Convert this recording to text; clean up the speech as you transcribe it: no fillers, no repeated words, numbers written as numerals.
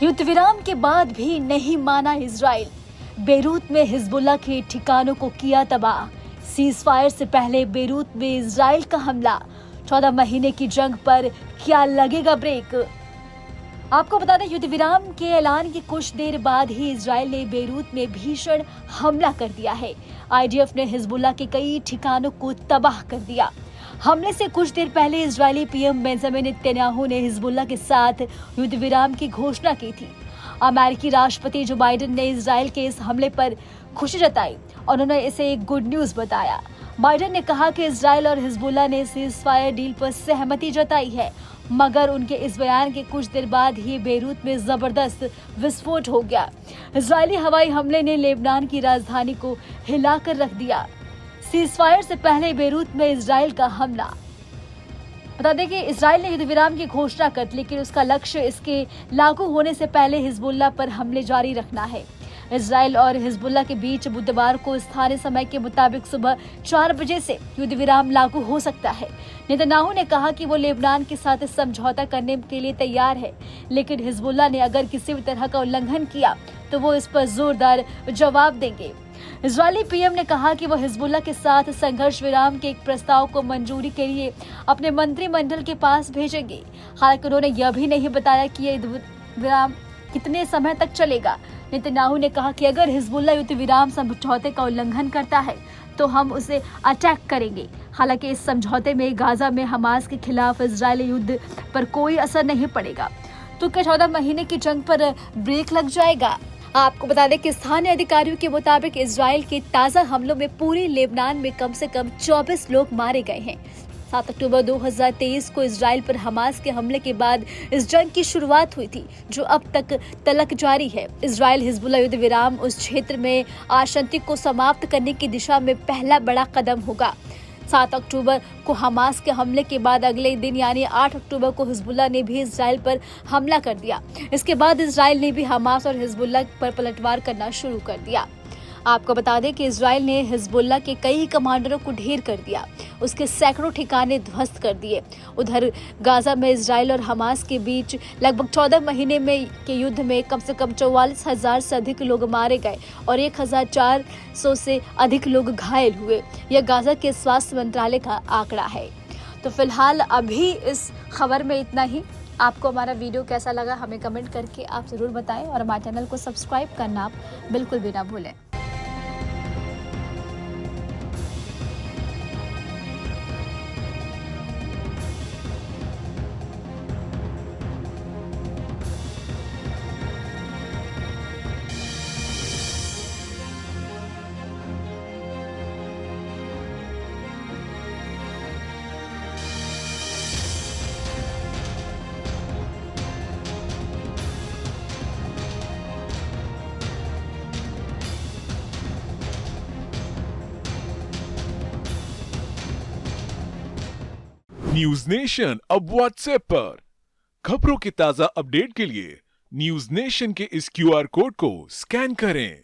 युद्ध विराम के बाद भी नहीं माना इजराइल। बेरूत में हिजबुल्लाह के ठिकानों को किया तबाह। सीज फायर से पहले बेरूत में इजराइल का हमला। 14 महीने की जंग पर क्या लगेगा ब्रेक? आपको बता दें, युद्ध विराम के ऐलान के कुछ देर बाद ही इजराइल ने बेरूत में भीषण हमला कर दिया है। आईडीएफ ने हिजबुल्लाह के कई ठिकानों को तबाह कर दिया। हमले से कुछ देर पहले इजरायली पीएम बेंजामिन नेतन्याहू ने हिजबुल्लाह के साथ युद्ध विराम की घोषणा की थी। अमेरिकी राष्ट्रपति जो बाइडेन ने इजराइल के इस हमले पर खुशी जताई और उन्होंने इसे एक गुड न्यूज बताया। बाइडेन ने कहा कि इजराइल और हिजबुल्लाह ने सीज फायर डील पर सहमति जताई है, मगर उनके इस बयान के कुछ देर बाद ही बेरूत में जबरदस्त विस्फोट हो गया। इजरायली हवाई हमले ने लेबनान की राजधानी को हिलाकर रख दिया। सीज फायर से पहले बेरूत में इजराइल का हमला। बता दें कि इजराइल ने युद्ध विराम की घोषणा कर दी, लेकिन उसका लक्ष्य इसके लागू होने से पहले हिजबुल्लाह पर हमले जारी रखना है। इजराइल और हिजबुल्लाह के बीच बुधवार को स्थानीय समय के मुताबिक सुबह 4 बजे से युद्ध विराम लागू हो सकता है। नेतन्याहू ने कहा कि वो लेबनान के साथ समझौता करने के लिए तैयार है, लेकिन हिजबुल्लाह ने अगर किसी भी तरह का उल्लंघन किया तो वो इस पर जोरदार जवाब देंगे। इजरायली पीएम ने कहा कि वो हिजबुल्लाह के साथ संघर्ष विराम के एक प्रस्ताव को मंजूरी के लिए अपने मंत्रिमंडल के पास भेजेंगे। हालांकि उन्होंने यह भी नहीं बताया कि ये युद्ध विराम कितने समय तक चलेगा। नेतन्याहू ने कहा कि अगर हिजबुल्लाह युद्ध विराम समझौते का उल्लंघन करता है तो हम उसे अटैक करेंगे। हालांकि इस समझौते में गाजा में हमास के खिलाफ इजरायली युद्ध पर कोई असर नहीं पड़ेगा। तो क्या 14 महीने की जंग पर ब्रेक लग जाएगा? आपको बता दें कि स्थानीय अधिकारियों के मुताबिक इजराइल के ताजा हमलों में पूरे लेबनान में कम से कम 24 लोग मारे गए हैं। 7 अक्टूबर 2023 को इजराइल पर हमास के हमले के बाद इस जंग की शुरुआत हुई थी, जो अब तक जारी है। इजराइल हिजबुल्लाह युद्ध विराम उस क्षेत्र में आतंक को समाप्त करने की दिशा में पहला बड़ा कदम होगा। 7 अक्टूबर को हमास के हमले के बाद अगले दिन यानी 8 अक्टूबर को हिजबुल्लाह ने भी इजराइल पर हमला कर दिया। इसके बाद इजराइल ने भी हमास और हिजबुल्लाह पर पलटवार करना शुरू कर दिया। आपको बता दें कि इजराइल ने हिजबुल्लाह के कई कमांडरों को ढेर कर दिया, उसके सैकड़ों ठिकाने ध्वस्त कर दिए। उधर गाजा में इजराइल और हमास के बीच लगभग 14 महीने के युद्ध में कम से कम 44,000 से अधिक लोग मारे गए और 1,400 से अधिक लोग घायल हुए। यह गाजा के स्वास्थ्य मंत्रालय का आंकड़ा है। तो फिलहाल अभी इस खबर में इतना ही। आपको हमारा वीडियो कैसा लगा हमें कमेंट करके आप ज़रूर बताएं और हमारे चैनल को सब्सक्राइब करना आप बिल्कुल भी ना भूलें। न्यूज नेशन अब व्हाट्सएप पर खबरों के ताजा अपडेट के लिए न्यूज नेशन के इस क्यूआर कोड को स्कैन करें।